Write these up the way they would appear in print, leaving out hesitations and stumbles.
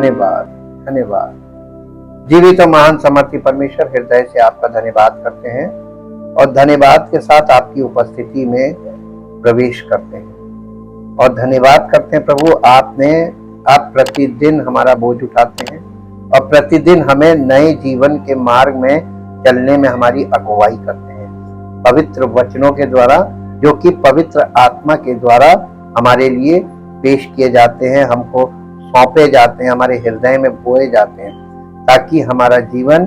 धन्यवाद, धन्यवाद। जीवित और महान समर्थी परमेश्वर, हृदय से आपका धन्यवाद करते हैं और धन्यवाद के साथ आपकी उपस्थिति में प्रवेश करते हैं और धन्यवाद करते हैं प्रभु, आप प्रतिदिन हमारा बोझ उठाते हैं और प्रतिदिन हमें नए जीवन के मार्ग में चलने में हमारी अगुवाई करते हैं पवित्र वचनों के द्वारा, जो कि पवित्र आत्मा के द्वारा हमारे लिए पेश किए जाते हैं, हमको सौंपे जाते हैं, हमारे हृदय में बोए जाते हैं, ताकि हमारा जीवन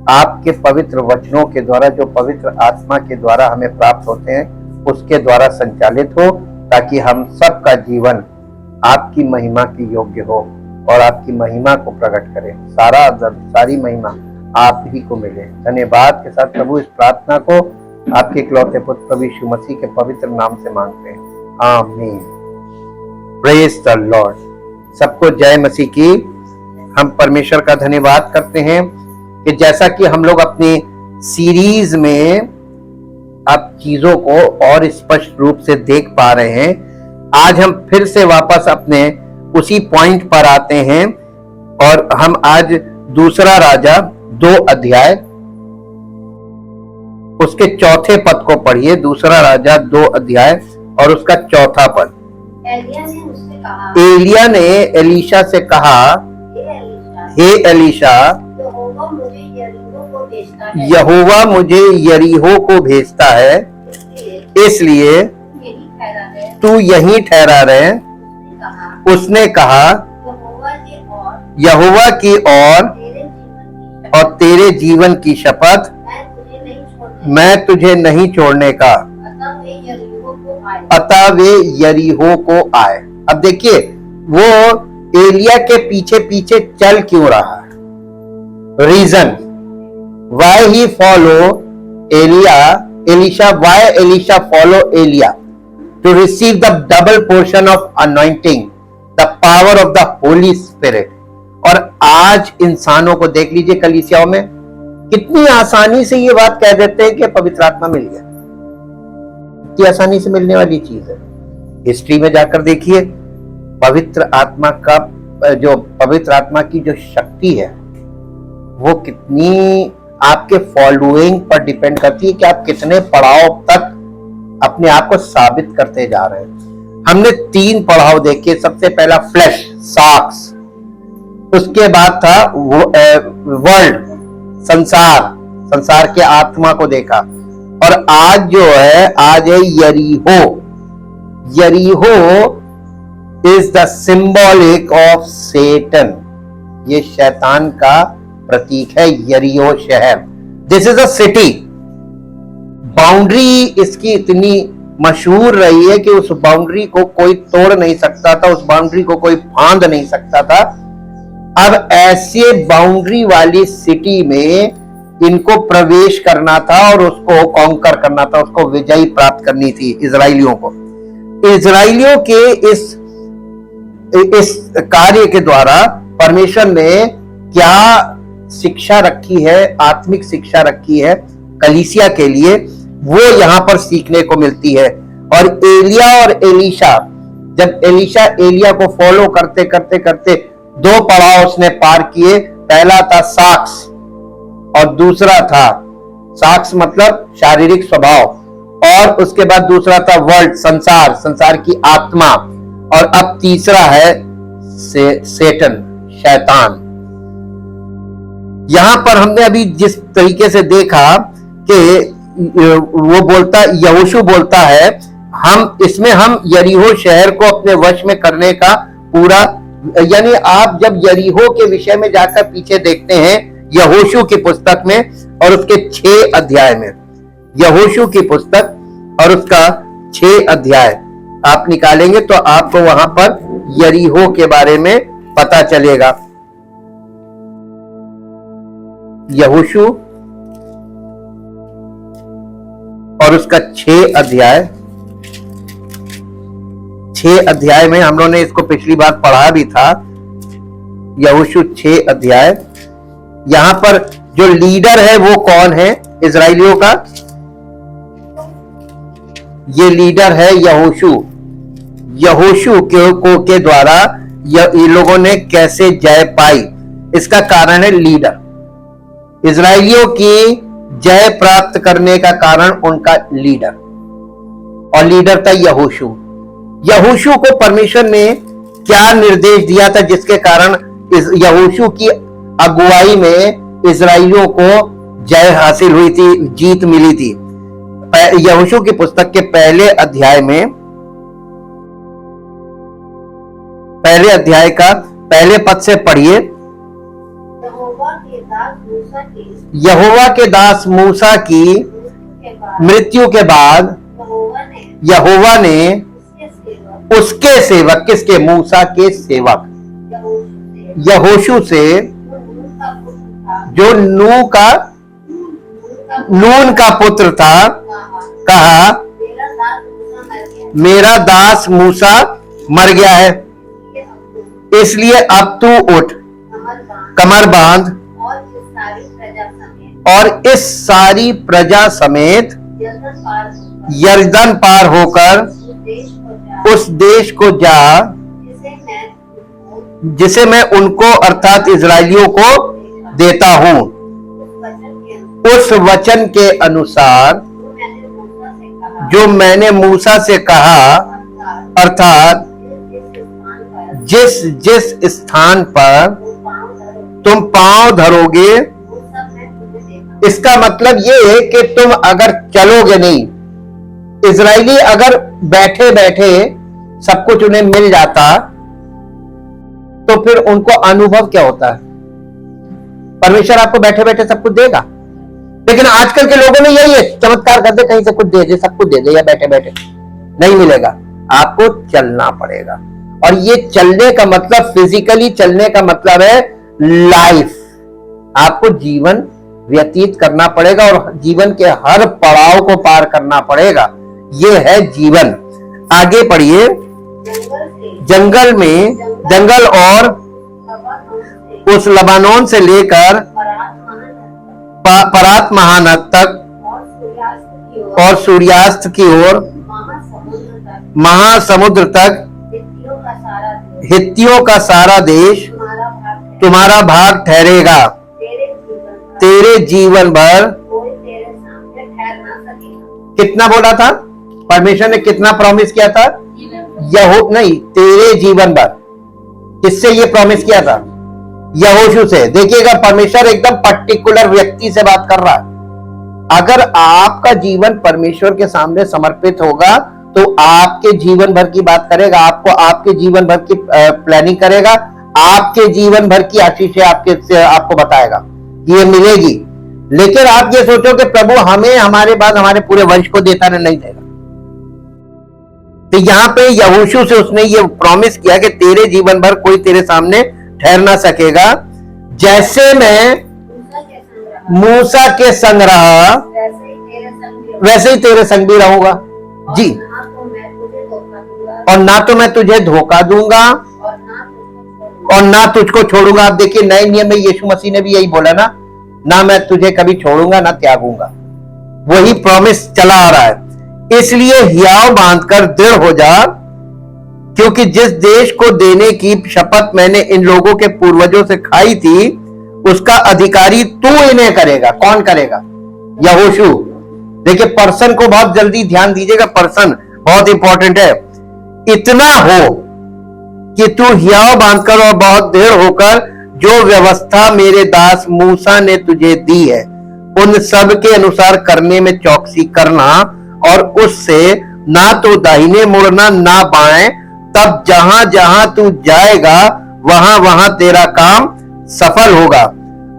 आपके पवित्र वचनों के द्वारा, जो पवित्र आत्मा के द्वारा हमें प्राप्त होते हैं, उसके द्वारा संचालित हो, ताकि हम सबका जीवन आपकी महिमा की योग्य हो और आपकी महिमा को प्रकट करें। सारी महिमा आप ही को मिले। धन्यवाद के साथ प्रभु इस प्रार्थना को आपके इकलौते पुत्र प्रभु यीशु मसीह के पवित्र नाम से मांगते हैं, आमीन। Praise the Lord. सबको जय मसीह की। हम परमेश्वर का धन्यवाद करते हैं कि जैसा कि हम लोग अपनी सीरीज में अब चीजों को और स्पष्ट रूप से देख पा रहे हैं, आज हम फिर से वापस अपने उसी पॉइंट पर आते हैं और हम आज दूसरा राजा 2 अध्याय उसके चौथे पद को पढ़िए। दूसरा राजा 2 अध्याय और उसका चौथा पद। एलिया ने एलीशा से कहा, हे एलीशा, यहोवा मुझे यरीहो को भेजता है, इसलिए तू यहीं ठहरा रहे। उसने कहा, यहोवा की और तेरे जीवन की शपथ, मैं तुझे नहीं छोड़ने का। अतः वे यरीहो को आए। अब देखिए वो एलिया के पीछे पीछे चल क्यों रहा है। Reason why he follow Elisha, why Elisha follow Elijah to receive the double portion of anointing, the power of the Holy Spirit. और आज इंसानों को देख लीजिए, कलीसियाओं में कितनी आसानी से ये बात कह देते हैं कि पवित्र आत्मा मिल गया। कितनी आसानी से मिलने वाली चीज है। हिस्ट्री में जाकर देखिए, पवित्र आत्मा की जो शक्ति है वो कितनी आपके फॉलोइंग पर डिपेंड करती है कि आप कितने पड़ाव तक अपने आप को साबित करते जा रहे हैं। हमने 3 पड़ाव देखे। सबसे पहला फ्लैश, साक्स, उसके बाद था वर्ल्ड, संसार के आत्मा को देखा, और आज जो है, आज है यरीहो। यरीहो is the symbolic of Satan. ये शैतान का प्रतीक है, यरीहो शहर। This is a city. Boundary इसकी इतनी मशहूर रही है कि उस बाउंड्री को कोई तोड़ नहीं सकता था, उस बाउंड्री को कोई फांद नहीं सकता था। अब ऐसे बाउंड्री वाली सिटी में इनको प्रवेश करना था और उसको कॉन्कर करना था, उसको विजयी प्राप्त करनी थी इजराइलियों को। इजराइलियों के इस कार्य के द्वारा परमेश्वर ने क्या शिक्षा रखी है, आत्मिक शिक्षा रखी है कलीसिया के लिए, वो यहां पर सीखने को मिलती है। और एलिया और एलीशा, जब एलीशा एलिया को फॉलो करते करते करते 2 पड़ाव उसने पार किए। पहला था साक्स और दूसरा था, साक्स मतलब शारीरिक स्वभाव, और उसके बाद दूसरा था वर्ल्ड, संसार की आत्मा, और अब तीसरा है सेटन, शैतान। यहां पर हमने अभी जिस तरीके से देखा कि वो बोलता, यहोशू बोलता है, हम यरीहो शहर को अपने वश में करने का पूरा, यानी आप जब यरीहो के विषय में जाकर पीछे देखते हैं यहोशू की पुस्तक में और उसके 6 अध्याय में, यहोशू की पुस्तक और उसका 6 अध्याय आप निकालेंगे तो आपको वहां पर यरीहो के बारे में पता चलेगा। यहोशू और उसका 6 अध्याय में हम लोगों ने इसको पिछली बार पढ़ा भी था। यहोशू 6 अध्याय, यहां पर जो लीडर है वो कौन है इजराइलियों का? ये लीडर है यहोशू। यहोशू के द्वारा ये लोगों ने कैसे जय पाई, इसका कारण है लीडर। इजरायलियों की जय प्राप्त करने का कारण उनका लीडर, और लीडर था यहोशू। यहोशू को परमेश्वर ने क्या निर्देश दिया था जिसके कारण यहोशू की अगुवाई में इजरायलियों को जय हासिल हुई थी, जीत मिली थी। यहोशू की पुस्तक के पहले अध्याय का पहले पद से पढ़िए। यहोवा के दास मूसा की मृत्यु के बाद यहोवा ने उसके सेवक, किसके? मूसा के सेवक यहोशू से, जो नून का पुत्र था, कहा मेरा दास मूसा मर गया है, इसलिए अब तू उठ, कमर बांध और इस सारी प्रजा समेत यरदन पार होकर उस देश को जा जिसे मैं उनको अर्थात इजरायलियों को देता हूं। उस वचन के अनुसार जो मैंने मूसा से कहा, अर्थात जिस जिस स्थान पर तुम पांव धरोगे, इसका मतलब ये है कि तुम अगर चलोगे नहीं, इजरायली अगर बैठे बैठे सब कुछ उन्हें मिल जाता तो फिर उनको अनुभव क्या होता है? परमेश्वर आपको बैठे बैठे सब कुछ देगा, लेकिन आजकल के लोगों ने यही है, चमत्कार कर दे, कहीं से कुछ दे दे, सब कुछ दे दे, या बैठे बैठे नहीं मिलेगा, आपको चलना पड़ेगा। और ये चलने का मतलब, फिजिकली चलने का मतलब है लाइफ। आपको जीवन व्यतीत करना पड़ेगा और जीवन के हर पड़ाव को पार करना पड़ेगा, ये है जीवन। आगे पढ़िए। जंगल और उस लबानोन से लेकर परात महानद तक और सूर्यास्त की ओर महासमुद्र तक हित्तियों का सारा देश तुम्हारा भाग ठहरेगा। तेरे जीवन भर कितना बोला था परमेश्वर ने? कितना प्रॉमिस किया था? नहीं, तेरे जीवन भर। किससे ये प्रॉमिस किया था? यहोशू से। देखिएगा, परमेश्वर एकदम पर्टिकुलर व्यक्ति से बात कर रहा है। अगर आपका जीवन परमेश्वर के सामने समर्पित होगा तो आपके जीवन भर की बात करेगा, आपके जीवन भर की प्लानिंग करेगा, आपके जीवन भर की आशीषें आपको बताएगा, ये मिलेगी। लेकिन आप ये सोचो कि प्रभु हमें हमारे बाद हमारे पूरे वंश को देता नहीं देगा। तो यहां पे यहोशू से उसने ये प्रॉमिस किया कि तेरे जीवन भर कोई तेरे सामने ठहर ना सकेगा। जैसे मैं मूसा के संग रहा वैसे ही तेरे संग भी रहूंगा जी। और ना तो मैं तुझे धोखा दूंगा और ना तुझको छोड़ूंगा। आप देखिए, नए नियम में यीशु मसीह ने भी यही बोला ना मैं तुझे कभी छोड़ूंगा ना त्यागूंगा। वही प्रॉमिस चला आ रहा है। इसलिए हियाव बांधकर दृढ़ हो जा, क्योंकि जिस देश को देने की शपथ मैंने इन लोगों के पूर्वजों से खाई थी, उसका अधिकारी तू इन्हें करेगा। कौन करेगा? यहोशू। देखिए, पर्सन को बहुत जल्दी ध्यान दीजिएगा, पर्सन बहुत इंपॉर्टेंट है। इतना हो कि तू हियाव बांधकर और बहुत देर होकर जो व्यवस्था मेरे दास मूसा ने तुझे दी है उन सब के अनुसार करने में चौकसी करना, और उससे ना तो दाहिने मुड़ना ना बाएं, तब जहां जहां तू जाएगा वहां वहां तेरा काम सफल होगा।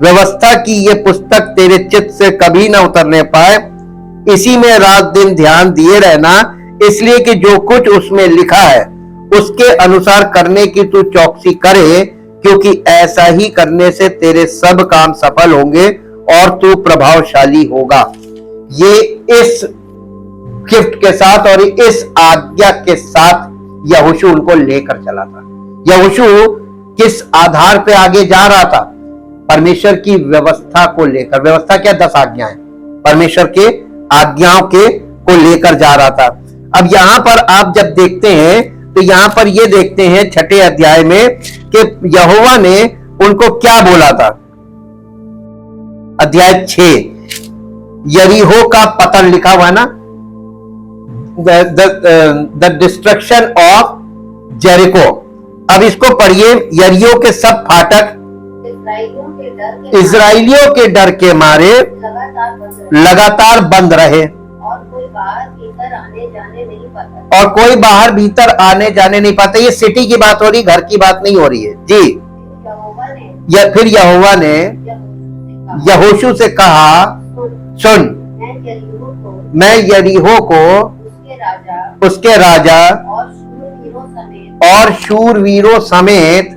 व्यवस्था की ये पुस्तक तेरे चित्त से कभी ना उतरने पाए, इसी में रात दिन ध्यान दिए रहना, इसलिए कि जो कुछ उसमें लिखा है उसके अनुसार करने की तू चौकसी करे, क्योंकि ऐसा ही करने से तेरे सब काम सफल होंगे और तू प्रभावशाली होगा। ये इस गिफ्ट के साथ और इस आज्ञा के साथ यहोशू उनको लेकर चला था। यहोशू किस आधार पे आगे जा रहा था? परमेश्वर की व्यवस्था को लेकर। व्यवस्था क्या? 10 आज्ञाएं परमेश्वर के आज्ञाओं के को लेकर जा रहा था। अब यहां पर आप जब देखते हैं तो यहां पर ये देखते हैं 6ठे अध्याय में कि यहोवा ने उनको क्या बोला था। अध्याय 6 यरीहो का पतन लिखा हुआ है ना, द डिस्ट्रक्शन ऑफ जेरिको। अब इसको पढ़िए, यरीहो के सब फाटक इजराइलियों के डर के मारे लगातार बंद रहे और कोई बाहर भीतर आने जाने नहीं पाता। ये सिटी की बात हो रही, घर की बात नहीं हो रही है जी। फिर यहोवा ने यहोशू से कहा, सुन, मैं यरीहो को उसके राजा और शूरवीरों समेत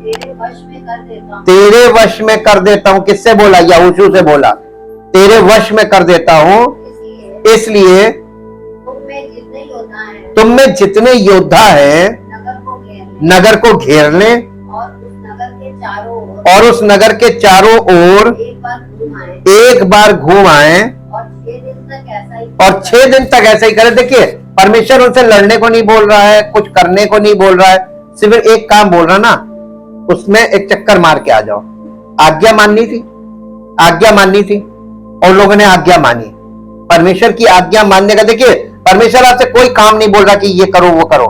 तेरे वश में कर देता हूं। किससे बोला? यहोशू से बोला, तेरे वश में कर देता हूं, इसलिए तुम में जितने योद्धा हैं नगर को घेर लें और उस नगर के चारों ओर एक बार घूम आए और 6 दिन तक ऐसा ही करें। देखिए, परमेश्वर उनसे लड़ने को नहीं बोल रहा है, कुछ करने को नहीं बोल रहा है, सिर्फ एक काम बोल रहा ना, उसमें एक चक्कर मार के आ जाओ। आज्ञा माननी थी, आज्ञा माननी थी और लोगों ने आज्ञा मानी। परमेश्वर की आज्ञा मानने का, देखिए परमेश्वर आपसे कोई काम नहीं बोल रहा कि ये करो वो करो।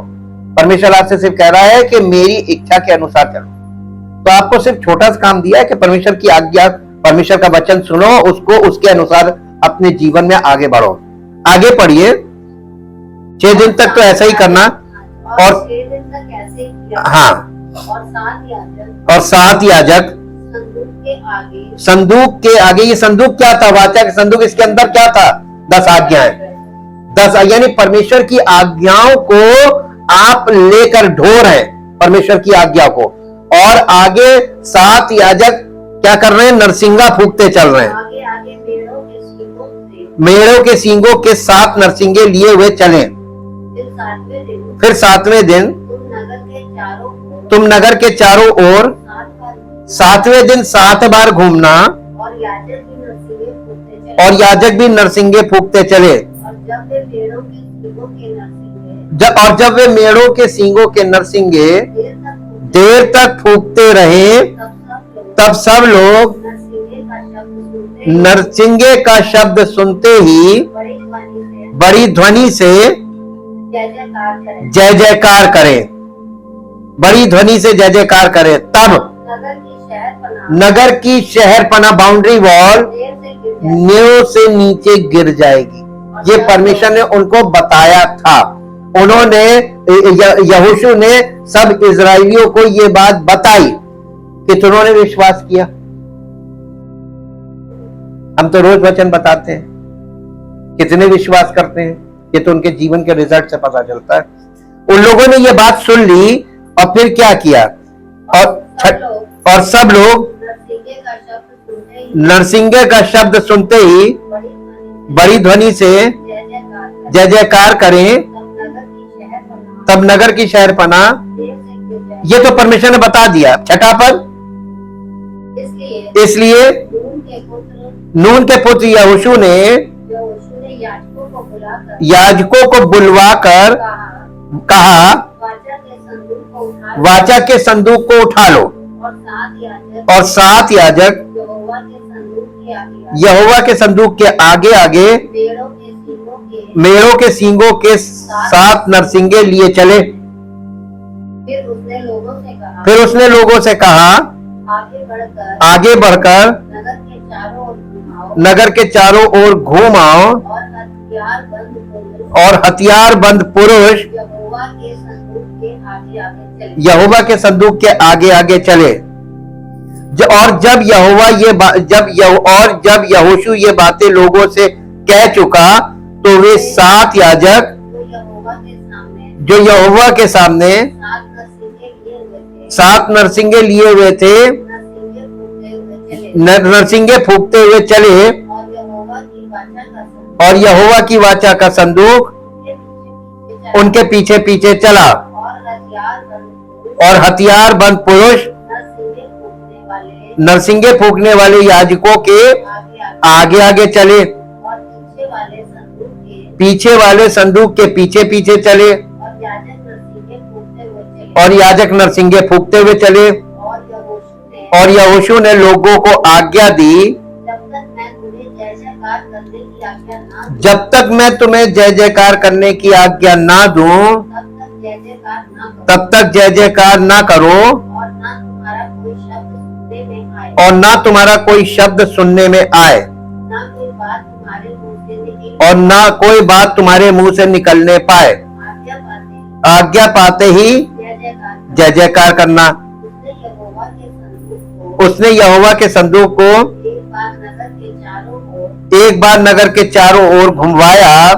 परमेश्वर आपसे सिर्फ कह रहा है कि मेरी इच्छा के अनुसार चलो। तो आपको सिर्फ छोटा सा काम दिया है कि परमेश्वर की आज्ञा, परमेश्वर का वचन सुनो, उसको उसके अनुसार अपने जीवन में आगे बढ़ो। आगे पढ़िए, 6 दिन तक तो ऐसा ही करना और 6 दिन तक ऐसे ही किया। हाँ, और 7 याजक संदूक के आगे। ये संदूक क्या था? वाचा का संदूक। इसके अंदर क्या था? 10 आज्ञाएं। 10 यानी परमेश्वर की आज्ञाओं को आप लेकर ढो रहे हैं, परमेश्वर की आज्ञा को। और आगे 7 याजक क्या कर रहे हैं? नरसिंगा फूंकते चल रहे हैं। मेढ़ों के सींगों के 7 नरसिंगे लिए हुए चले। फिर 7वें दिन तुम नगर के चारों ओर 7वें दिन 7 बार घूमना और याजक भी नरसिंगे फूंकते चले। और जब वे मेढ़ों के सींगों के नरसिंगे देर तक फूंकते रहे, तब सब लोग नरसिंगे का शब्द सुनते ही बड़ी ध्वनि से जय जयकार करें। बड़ी ध्वनि से जय जयकार करें। तब नगर की शहरपना, बाउंड्री वॉल नींव से नीचे गिर जाएगी। ये परमेश्वर ने उनको बताया था। उन्होंने, यहोशू ने सब इजराइलियों को ये बात बताई कि उन्होंने विश्वास किया। हम तो रोज वचन बताते हैं, कितने विश्वास करते हैं, ये तो उनके जीवन के रिजल्ट से पता चलता है। उन लोगों ने ये बात सुन ली और फिर क्या किया? और सब लोग नरसिंगे का शब्द सुनते ही बड़ी ध्वनि से जय जयकार करें। तब नगर की शहरपना, ये तो परमेश्वर ने बता दिया। 6ठा पद, इसलिए नून के पुत्र यहोशू ने याजकों को बुलवाकर कहा, वाचा के संदूक को उठा लो। और 7 याजक यहोवा के संदूक के आगे आगे मेढ़ों के सींगों के 7 नरसिंगे लिए चले। फिर उसने लोगों से कहा, आगे बढ़कर नगर के चारों ओर घूम आओ और हथियार बंद पुरुष यहोवा के संदूक के आगे आगे चले। और जब यहोशू ये बातें लोगों से कह चुका, तो वे 7 याजक जो यहोवा के सामने 7 नरसिंगे लिए हुए थे, नरसिंगे फूंकते हुए चले और यहोवा की वाचा का संदूक उनके पीछे पीछे चला। और हथियार बंद पुरुष नरसिंगे फूंकने वाले याजकों के आगे आगे चले, पीछे वाले संदूक के पीछे पीछे चले। और याजक नरसिंगे फूंकते हुए चले। और यहोशू ने लोगों को आज्ञा दी, जब तक मैं तुम्हें जय जयकार करने की आज्ञा ना दूं, तब तक जय जयकार ना करो, और ना तुम्हारा कोई शब्द सुनने में आए, और ना कोई बात तुम्हारे मुंह से निकलने पाए। आज्ञा पाते ही जय जयकार करना। उसने यहोवा के संदूक को एक बार नगर के चारों ओर घुमवाया,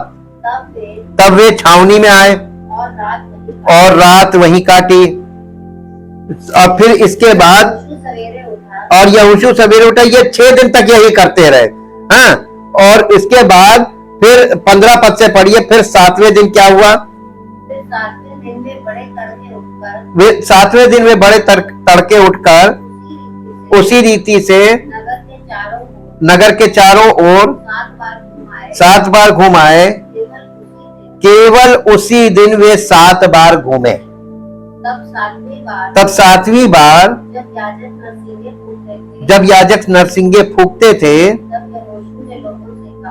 तब वे छावनी में आए और रात वहीं काटी। और फिर इसके बाद और यहोशू सवेरे उठा। ये 6 दिन तक यही करते रहे। हाँ, और इसके बाद फिर 15 पद से पढ़िए। फिर 7वें दिन क्या हुआ? वे 7वें दिन वे बड़े तड़के उठकर उसी रीति से नगर के चारों ओर 7 बार घुमाए। केवल उसी दिन वे 7 बार घूमे। तब 7वीं बार जब याजक नरसिंगे फूंकते थे,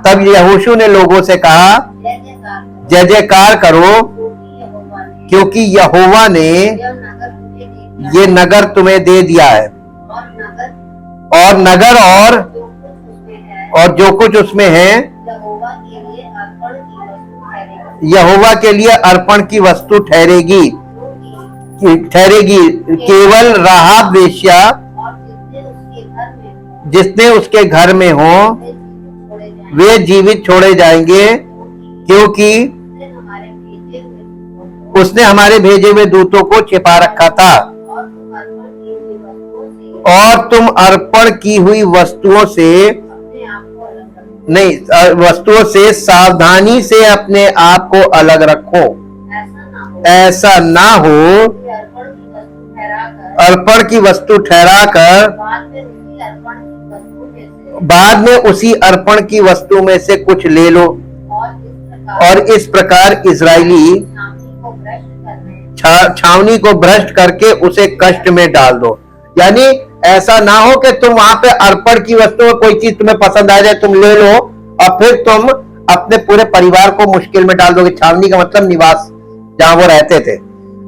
तब यहोशू ने लोगों से कहा, जय जयकार करो, क्योंकि यहोवा ने ये नगर तुम्हें दे दिया है, और नगर और जो कुछ उसमें है यहोवा के लिए अर्पण की वस्तु ठहरेगी। केवल राहाब वेश्या जिसने उसके घर में हो वे जीवित छोड़े जाएंगे, क्योंकि उसने हमारे भेजे हुए दूतों को छिपा रखा था। और तुम अर्पण की हुई वस्तुओं से सावधानी से अपने आप को अलग रखो। ऐसा ना हो अर्पण की वस्तु ठहराकर बाद में उसी अर्पण की वस्तु में से कुछ ले लो, और इस प्रकार इजरायली छावनी को भ्रष्ट करके उसे कष्ट में डाल दो। यानी ऐसा ना हो कि तुम वहां पे अर्पण की वस्तु में कोई चीज तुम्हें पसंद आ जाए, तुम ले लो, और फिर तुम अपने पूरे परिवार को मुश्किल में डाल दोगे। छावनी का मतलब निवास, जहां वो रहते थे।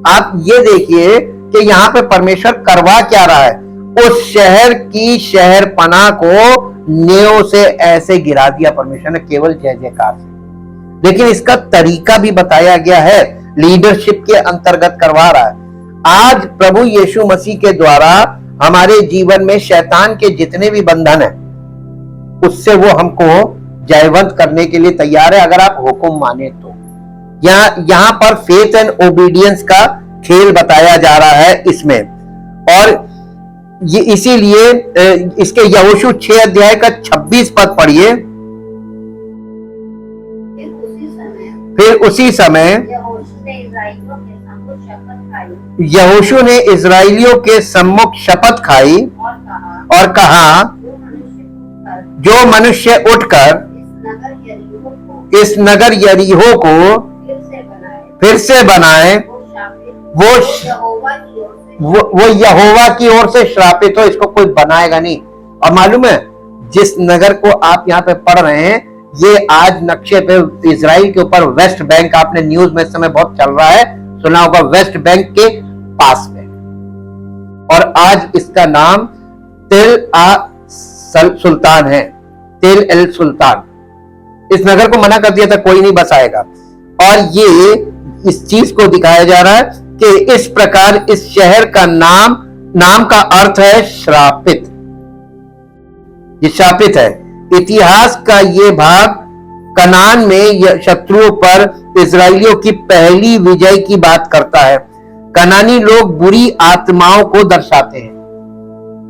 आप ये देखिए कि यहाँ पे परमेश्वर करवा क्या रहा है। उस शहर की शहर पनाह को नेव से ऐसे गिरा दिया परमेश्वर ने, केवल जय जयकार से। लेकिन इसका तरीका भी बताया गया है, लीडरशिप के अंतर्गत करवा रहा है। आज प्रभु यीशु मसीह के द्वारा हमारे जीवन में शैतान के जितने भी बंधन है, उससे वो हमको जयवंत करने के लिए तैयार है, अगर आप हुक्म माने तो। यहाँ पर फेथ एंड ओबीडियंस का खेल बताया जा रहा है इसमें। और ये इसीलिए इसके यहोशू 6 अध्याय का 26 पद पढ़िए। फिर उसी समय यहोशू ने इजराइलियों के सम्मुख शपथ खाई और कहा, जो मनुष्य उठकर इस नगर यरीहो को फिर से बनाए, वो यहोवा की ओर से श्रापित हो। इसको कोई बनाएगा नहीं। और मालूम है, जिस नगर को आप यहाँ पे पढ़ रहे हैं, ये आज नक्शे पे इजराइल के ऊपर वेस्ट बैंक, आपने न्यूज में इस समय बहुत चल रहा है, सुना होगा, वेस्ट बैंक के पास में। और आज इसका नाम तेल सुल्तान है, तेल एल सुल्तान। इस नगर को मना कर दिया था, कोई नहीं बसाएगा। और ये इस चीज को दिखाया जा रहा है कि इस प्रकार इस शहर का नाम का अर्थ है श्रापित। ये श्रापित है। इतिहास का ये भाग कनान में शत्रुओं पर इजराइलियों की पहली विजय की बात करता है। कनानी लोग बुरी आत्माओं को दर्शाते हैं।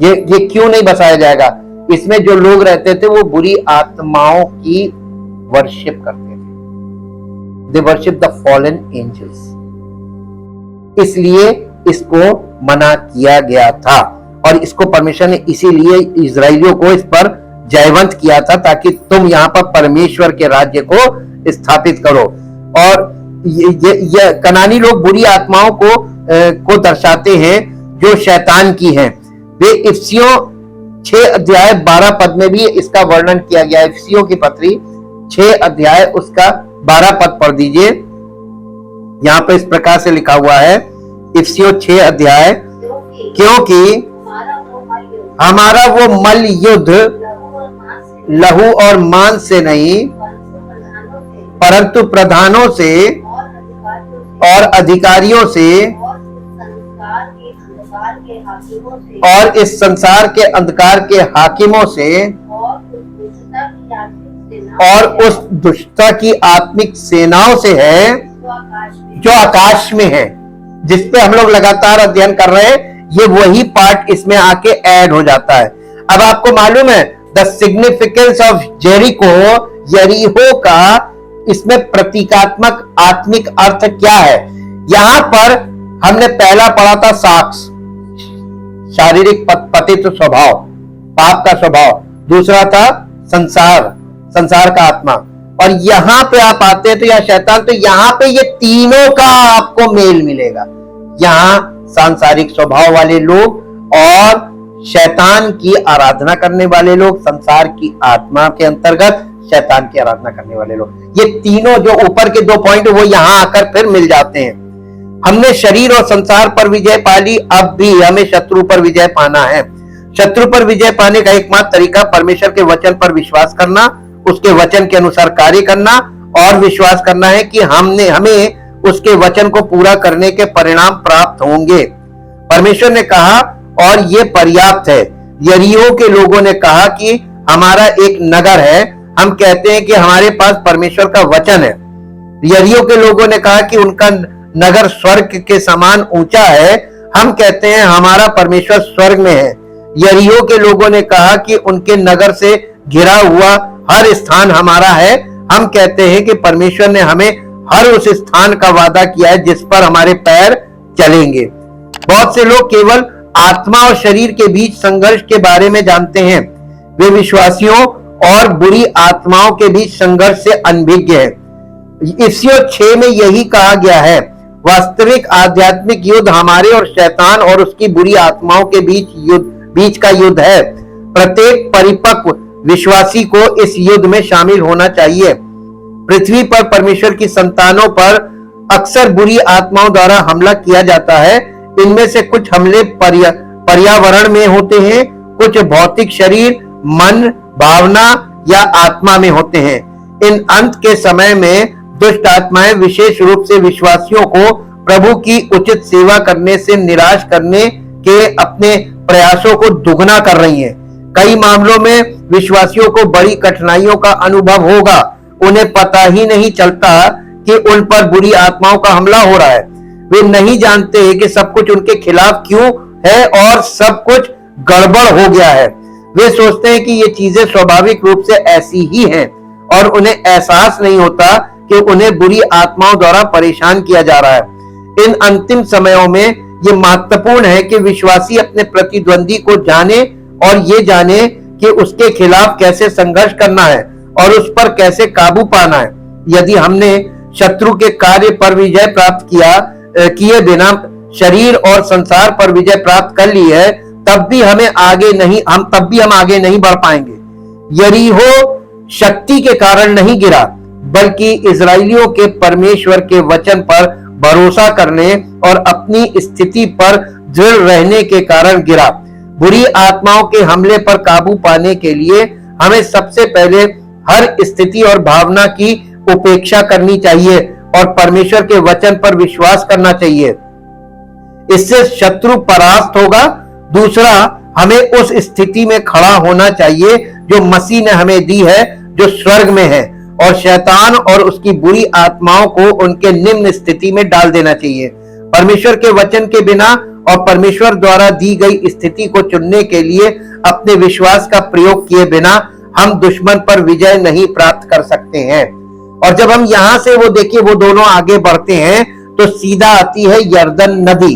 ये क्यों नहीं बसाया जाएगा? इसमें जो लोग रहते थे वो बुरी आत्माओं की वर्शिप करते थे। They worship the fallen angels। इसलिए इसको मना किया गया था, और इसको परमेश्वर ने इसीलिए इजराइलियों को इस पर जयवंत किया था, ताकि तुम यहाँ पर परमेश्वर के राज्य को स्थापित करो। और ये कनानी लोग बुरी आत्माओं को दर्शाते हैं जो शैतान की हैं। वे इफिसियों 6 अध्याय 12 पद में भी इसका वर्णन किया गया है। इफिसियों की पत्री 6 अध्याय उसका 12 पद पढ़ दीजिए। यहाँ पे इस प्रकार से लिखा हुआ है, इफिसियों 6 अध्याय, क्योंकि हमारा वो मल युद्ध लहू और मांस से नहीं परंतु प्रधानों से और अधिकारियों से और इस संसार के अंधकार के हाकिमों से और उस दुष्टता की आत्मिक सेनाओं से है जो आकाश में है। जिसपे हम लोग लगातार अध्ययन कर रहे हैं, ये वही पार्ट इसमें आके ऐड हो जाता है। अब आपको मालूम है द सिग्निफिकेंस ऑफ जेरिको, यरीहो का इसमें प्रतीकात्मक आत्मिक अर्थ क्या है। यहां पर हमने पहला पढ़ा था साक्ष, शारीरिक पतित स्वभाव, पाप का स्वभाव। दूसरा था संसार का आत्मा। और यहां पे आप आते हैं तो यह शैतान, तो यहां पे ये तीनों का आपको मेल मिलेगा। यहां सांसारिक स्वभाव वाले लोग और शैतान की आराधना करने वाले लोग, संसार की आत्मा के अंतर्गत शैतान की आराधना करने वाले लोग, ये तीनों जो ऊपर के 2 पॉइंट वो यहां आकर फिर मिल जाते हैं। हमने शरीर और संसार पर विजय पा ली, अब भी हमें शत्रु पर विजय पाना है। शत्रु पर विजय पाने का एकमात्र तरीका परमेश्वर के वचन पर विश्वास करना, उसके वचन के अनुसार कार्य करना और विश्वास करना है कि हमें उसके वचन को पूरा करने के परिणाम प्राप्त होंगे। परमेश्वर ने कहा और ये पर्याप्त है। यरीहो के लोगों ने कहा कि हमारा एक नगर है, हम कहते हैं कि हमारे पास परमेश्वर का वचन है। यरीहो के लोगों ने कहा कि उनका नगर स्वर्ग के समान ऊंचा है, हम कहते हैं हमारा परमेश्वर स्वर्ग में है। यरीहो के लोगों ने कहा कि उनके नगर से घिरा हुआ हर स्थान हमारा है, हम कहते हैं कि परमेश्वर ने हमें हर उस स्थान का वादा किया है जिस पर हमारे पैर चलेंगे। बहुत से लोग केवल आत्मा और शरीर के बीच संघर्ष के बारे में जानते हैं। वे विश्वासियों और बुरी आत्माओं के बीच संघर्ष से अनभिज्ञ है। इफिसियों 6 में यही कहा गया है। वास्तविक आध्यात्मिक युद्ध हमारे और शैतान और उसकी बुरी आत्माओं के बीच का युद्ध है। प्रत्येक परिपक्व विश्वासी को इस युद्ध में शामिल होना चाहिए। पृथ्वी पर परमेश्वर की संतानों पर अक्सर बुरी आत्माओं द्वारा हमला किया जाता है। इनमें से कुछ हमले पर्यावरण में होते हैं, कुछ भौतिक शरीर, मन, भावना या आत्मा में होते हैं। इन अंत के समय में दुष्ट आत्माएं विशेष रूप से विश्वासियों को प्रभु की उचित सेवा करने से निराश करने के अपने प्रयासों को दुगना कर रही हैं। कई मामलों में विश्वासियों को बड़ी कठिनाइयों का अनुभव होगा। उन्हें पता ही नहीं चलता कि उन पर बुरी आत्माओं का हमला हो रहा है। वे नहीं जानते कि सब कुछ उनके खिलाफ क्यों है और सब कुछ गड़बड़ हो गया है। वे सोचते हैं कि ये चीजें स्वाभाविक रूप से ऐसी ही हैं और उन्हें एहसास नहीं होता कि उन्हें बुरी आत्माओं द्वारा परेशान किया जा रहा है। इन अंतिम समयों में ये महत्वपूर्ण है कि विश्वासी अपने प्रतिद्वंदी को जाने और ये जाने कि उसके खिलाफ कैसे संघर्ष करना है और उस पर कैसे काबू पाना है। यदि हमने शत्रु के कार्य पर विजय प्राप्त किए बिना शरीर और संसार पर विजय प्राप्त कर ली है, तब भी हम आगे नहीं बढ़ पाएंगे। यरीहो शक्ति के कारण नहीं गिरा, बल्कि इजरायलियों के परमेश्वर के वचन पर भरोसा करने और अपनी स्थिति पर दृढ़ रहने के कारण गिरा। बुरी आत्माओं के हमले पर काबू पाने के लिए हमें सबसे पहले हर स्थिति और भावना की उपेक्षा करनी चाहिए और परमेश्वर के वचन पर विश्वास करना चाहिए। इससे शत्रु परास्त होगा। दूसरा, हमें उस स्थिति में खड़ा होना चाहिए जो मसीह ने हमें दी है, जो स्वर्ग में है, और शैतान और उसकी बुरी आत्माओं को उनके निम्न स्थिति में डाल देना चाहिए। परमेश्वर के वचन के बिना और परमेश्वर द्वारा दी गई स्थिति को चुनने के लिए अपने विश्वास का प्रयोग किए बिना हम दुश्मन पर विजय नहीं प्राप्त कर सकते हैं। और जब हम यहां से वो दोनों आगे बढ़ते हैं तो सीधा आती है यरदन नदी।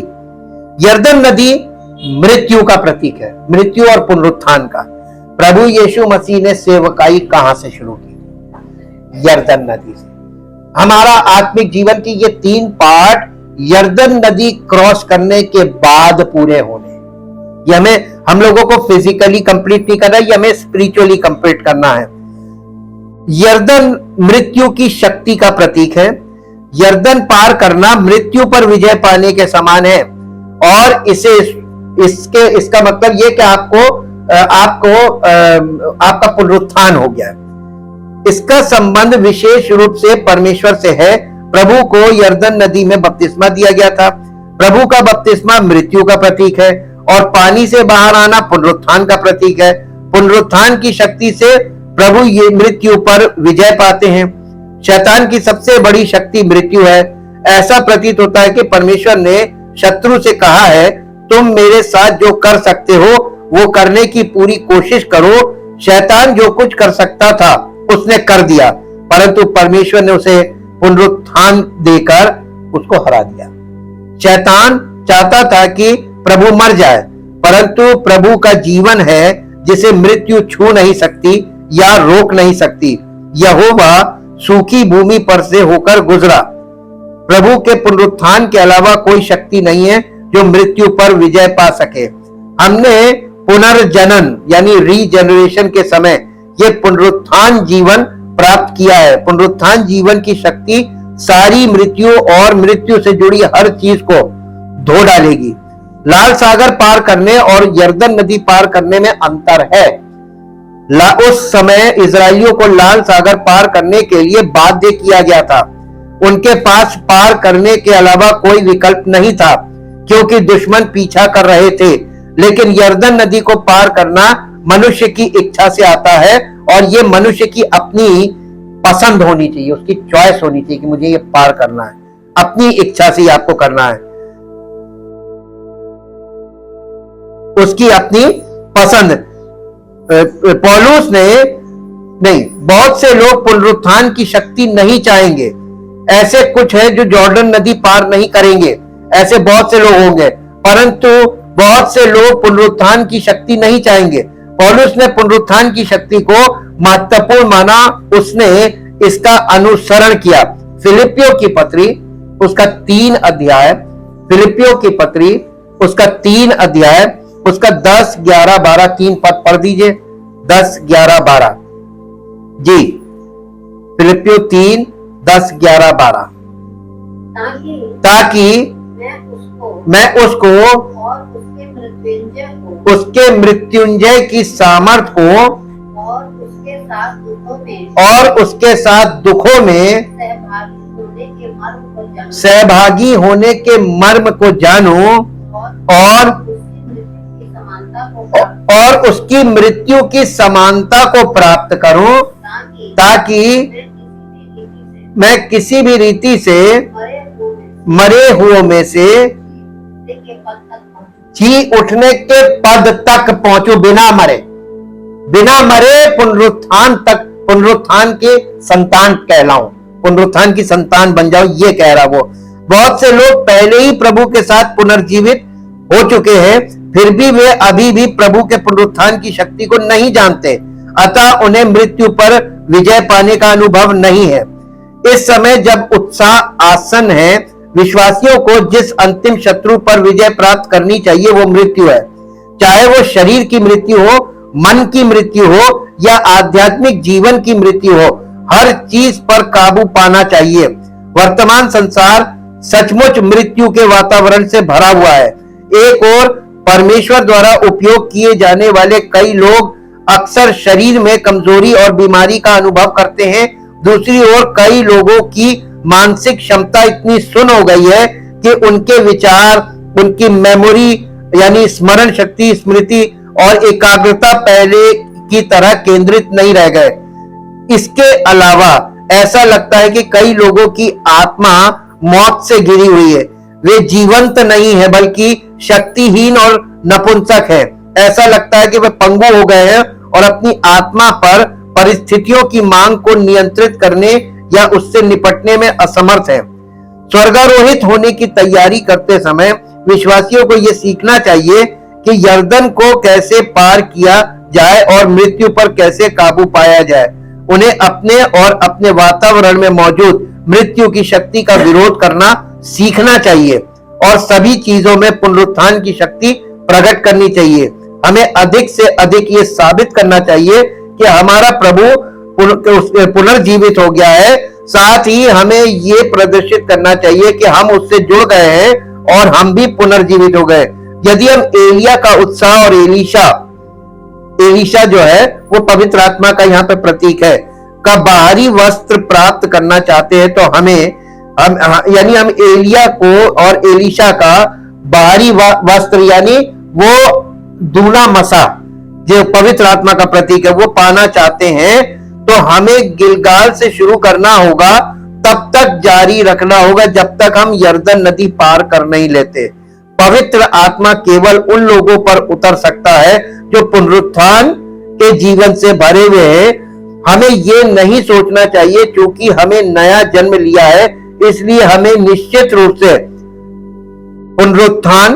यरदन नदी मृत्यु का प्रतीक है, मृत्यु और पुनरुत्थान का। प्रभु यीशु मसीह ने सेवकाई कहां से शुरू की? यरदन नदी से। हमारा आत्मिक जीवन की ये 3 पार्ट यर्दन नदी क्रॉस करने के बाद पूरे होने। ये हम लोगों को फिजिकली कंप्लीट नहीं करना, ये हमें स्पिरिचुअली कंप्लीट करना है। यर्दन मृत्यु की शक्ति का प्रतीक है। यर्दन पार करना मृत्यु पर विजय पाने के समान है। और इसका मतलब ये कि आपका पुनरुत्थान हो गया। इसका संबंध विशेष रूप से परमेश्वर से है। प्रभु को यर्दन नदी में बपतिस्मा दिया गया था। प्रभु का बपतिस्मा मृत्यु का प्रतीक है और पानी से बाहर आना पुनरुत्थान का प्रतीक है। पुनरुत्थान की शक्ति से प्रभु ये मृत्यु पर विजय पाते हैं। शैतान की सबसे बड़ी शक्ति मृत्यु है। ऐसा प्रतीत होता है कि परमेश्वर ने शत्रु से कहा है, तुम मेरे साथ जो कर सकते हो वो करने की पूरी कोशिश करो। शैतान जो कुछ कर सकता था उसने कर दिया, परंतु परमेश्वर ने उसे पुनरुत्थान देकर उसको हरा दिया। शैतान चाहता था कि प्रभु मर जाए, परंतु प्रभु का जीवन है जिसे मृत्यु छू नहीं सकती या रोक नहीं सकती। यहोवा सूखी भूमि पर से होकर गुजरा। प्रभु के पुनरुत्थान के अलावा कोई शक्ति नहीं है जो मृत्यु पर विजय पा सके। हमने पुनर्जनन यानी रीजनरेशन के समय ये पुनरुत्थान जीवन प्राप्त किया है। पुनरुत्थान जीवन की शक्ति सारी मृत्यु और मृत्यु से जुड़ी हर चीज को धो डालेगी। लाल सागर पार करने और यर्दन नदी पार करने में अंतर है। उस समय इजरायलियों को लाल सागर पार करने के लिए बाध्य किया गया था। उनके पास पार करने के अलावा कोई विकल्प नहीं था, क्योंकि दुश्मन पीछा कर रहे थे। लेकिन यर्दन नदी को पार करना मनुष्य की इच्छा से आता है, और ये मनुष्य की अपनी पसंद होनी चाहिए, उसकी चॉइस होनी चाहिए कि मुझे ये पार करना है। अपनी इच्छा से आपको करना है, उसकी अपनी पसंद। पौलुस ने नहीं, बहुत से लोग पुनरुत्थान की शक्ति नहीं चाहेंगे। ऐसे कुछ है जो जॉर्डन नदी पार नहीं करेंगे, ऐसे बहुत से लोग होंगे, परंतु बहुत से लोग पुनरुत्थान की शक्ति नहीं चाहेंगे। पौलुस ने पुनरुत्थान की शक्ति को महत्वपूर्ण माना, उसने इसका अनुसरण किया। फिलिपियों की पत्री उसका 3 अध्याय, फिलिपियों की पत्री उसका 3 अध्याय, उसका 10, 11, 12 3 पद पढ़ दीजिए। 10, 11, 12 जी, फिलिपियों 3, 10, 11, 12। ताकि मैं उसको और उसके मृत्युंजय की सामर्थ को और उसके साथ दुखों में सहभागी होने के मर्म को जानूं और उसकी मृत्यु की समानता को प्राप्त करूं, ताकि मैं किसी भी रीति से मरे हुओं में से जी उठने के पद तक पहुंचू। बिना मरे पुनरुत्थान के संतान कहलाऊं, पुनरुत्थान की संतान बन जाओ, ये कह रहा वो। बहुत से लोग पहले ही प्रभु के साथ पुनर्जीवित हो चुके हैं, फिर भी वे अभी भी प्रभु के पुनरुत्थान की शक्ति को नहीं जानते, अतः उन्हें मृत्यु पर विजय पाने का अनुभव नहीं है। इस समय जब उत्साह आसन है, विश्वासियों को जिस अंतिम शत्रु पर विजय प्राप्त करनी चाहिए वो मृत्यु है। चाहे वो शरीर की मृत्यु हो, मन की मृत्यु हो या आध्यात्मिक जीवन की मृत्यु हो, हर चीज पर काबू पाना चाहिए। वर्तमान संसार सचमुच मृत्यु के वातावरण से भरा हुआ है। एक और परमेश्वर द्वारा उपयोग किए जाने वाले कई लोग अक्सर शरीर में कमजोरी और बीमारी का अनुभव करते हैं। दूसरी ओर कई लोगों की मानसिक क्षमता इतनी सुन्न हो गई है कि उनके विचार, उनकी मेमोरी यानी स्मरण शक्ति, स्मृति और एकाग्रता पहले की तरह केंद्रित नहीं रह गए। इसके अलावा ऐसा लगता है कि कई लोगों की आत्मा मौत से घिरी हुई है। वे जीवंत नहीं है बल्कि शक्तिहीन और नपुंसक है। ऐसा लगता है कि वे पंगु हो गए हैं और अपनी आत्मा पर परिस्थितियों की मांग को नियंत्रित करने या उससे निपटने में असमर्थ है। स्वर्गारोहित होने की तैयारी करते समय विश्वासियों को यह सीखना चाहिए कि यर्दन को कैसे पार किया जाए और मृत्यु पर कैसे काबू पाया जाए। उन्हें अपने और अपने वातावरण में मौजूद मृत्यु की शक्ति का विरोध करना सीखना चाहिए और सभी चीजों में पुनरुत्थान की शक्ति प्रकट करनी चाहिए। हमें अधिक से अधिक ये साबित करना चाहिए कि हमारा प्रभु पुनर्जीवित हो गया है। साथ ही हमें ये प्रदर्शित करना चाहिए कि हम उससे जुड़ गए हैं और हम भी पुनर्जीवित हो गए। यदि हम एलिया का उत्साह और एलीशा जो है वो पवित्र आत्मा का यहाँ पे प्रतीक है का बाहरी वस्त्र प्राप्त करना चाहते हैं तो हम एलिया को और एलीशा का बाहरी वस्त्र यानी वो दूना मसा जो पवित्र आत्मा का प्रतीक है वो पाना चाहते हैं तो हमें गिलगाल से शुरू करना होगा, तब तक जारी रखना होगा जब तक हम यरदन नदी पार कर नहीं लेते। पवित्र आत्मा केवल उन लोगों पर उतर सकता है जो पुनरुत्थान के जीवन से भरे हुए हैं। हमें ये नहीं सोचना चाहिए क्योंकि हमें नया जन्म लिया है इसलिए हमें निश्चित रूप से पुनरुत्थान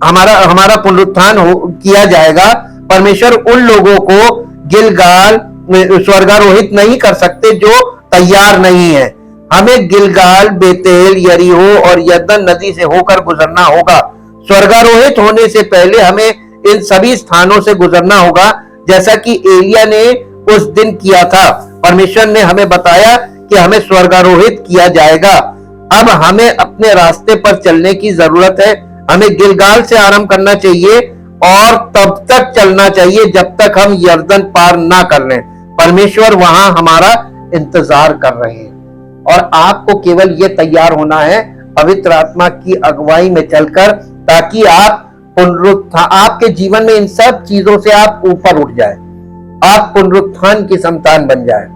हमारा पुनरुत्थान किया जाएगा। परमेश्वर उन लोगों को गिलगाल स्वर्गारोहित नहीं कर सकते जो तैयार नहीं है। हमें गिलगाल, बेतेल, यरीहो और यरदन नदी से होकर गुजरना होगा। स्वर्गारोहित होने से पहले हमें इन सभी स्थानों से गुजरना होगा जैसा कि एलिया ने उस दिन किया था। परमेश्वर ने हमें बताया कि हमें स्वर्गारोहित किया जाएगा। अब हमें अपने रास्ते पर चलने की जरूरत है। हमें गिलगाल से आरंभ करना चाहिए और तब तक चलना चाहिए जब तक हम यरदन पार ना कर लें। परमेश्वर वहां हमारा इंतजार कर रहे हैं और आपको केवल ये तैयार होना है पवित्र आत्मा की अगुवाई में चलकर, ताकि आपके जीवन में इन सब चीजों से आप ऊपर उठ जाए, आप पुनरुत्थान की संतान बन जाए।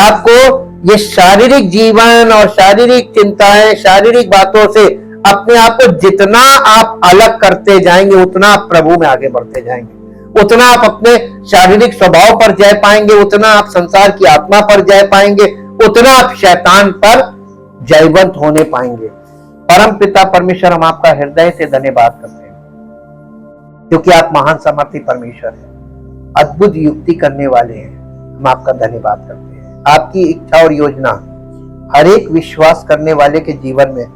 आपको ये शारीरिक जीवन और शारीरिक चिंताएं, शारीरिक बातों से अपने आप को जितना आप अलग करते जाएंगे उतना आप प्रभु में आगे बढ़ते जाएंगे, उतना आप अपने शारीरिक स्वभाव पर जय पाएंगे, उतना आप संसार की आत्मा पर जय पाएंगे, उतना आप शैतान पर जयवंत होने पाएंगे। परम पिता परमेश्वर, हम आपका हृदय से धन्यवाद करते हैं क्योंकि आप महान सामर्थी परमेश्वर हैं, अद्भुत युक्ति करने वाले हैं। हम आपका धन्यवाद करते हैं। आपकी इच्छा और योजना हर एक विश्वास करने वाले के जीवन में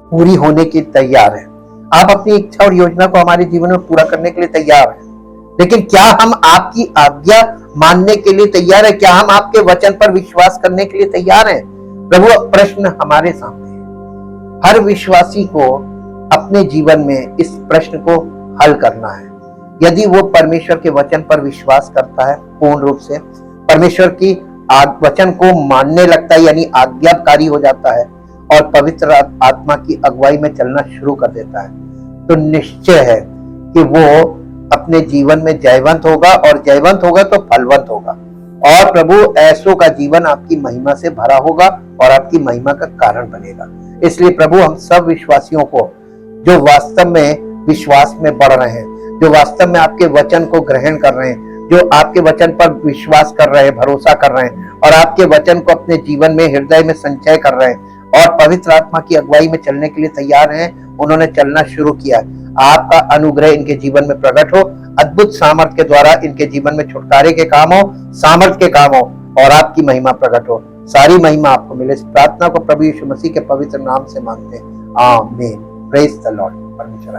पूरी होने की तैयार है। आप अपनी इच्छा और योजना को हमारे जीवन में पूरा करने के लिए तैयार हैं, लेकिन क्या हम आपकी आज्ञा मानने के लिए तैयार है? क्या हम आपके वचन पर विश्वास करने के लिए तैयार हैं? प्रभु, प्रश्न हमारे सामने है। हर विश्वासी को अपने जीवन में इस प्रश्न को हल करना है। यदि वो परमेश्वर के वचन पर विश्वास करता है, पूर्ण रूप से परमेश्वर की वचन को मानने लगता है, यानी आज्ञाकारी हो जाता है और पवित्र आत्मा की अगुवाई में चलना शुरू कर देता है, तो निश्चय है कि वो अपने जीवन में जयवंत होगा और जयवंत होगा तो फलवंत होगा। और प्रभु, ऐसों का जीवन आपकी महिमा से भरा होगा और आपकी महिमा का कारण बनेगा। इसलिए प्रभु, हम सब विश्वासियों को जो वास्तव में विश्वास में बढ़ रहे हैं, जो वास्तव में आपके वचन को ग्रहण कर रहे हैं, जो आपके वचन पर विश्वास कर रहे हैं, भरोसा कर रहे हैं और आपके वचन को अपने जीवन में हृदय में संचय कर रहे हैं और पवित्र आत्मा की अगुवाई में चलने के लिए तैयार हैं, उन्होंने चलना शुरू किया। आपका अनुग्रह इनके जीवन में प्रकट हो, अद्भुत सामर्थ के द्वारा इनके जीवन में छुटकारे के काम हो, सामर्थ के काम हो और आपकी महिमा प्रकट हो। सारी महिमा आपको मिले। इस प्रार्थना को प्रभु यीशु मसीह के पवित्र नाम से मांगते हैं, आमीन। Praise the Lord. परमेश्वर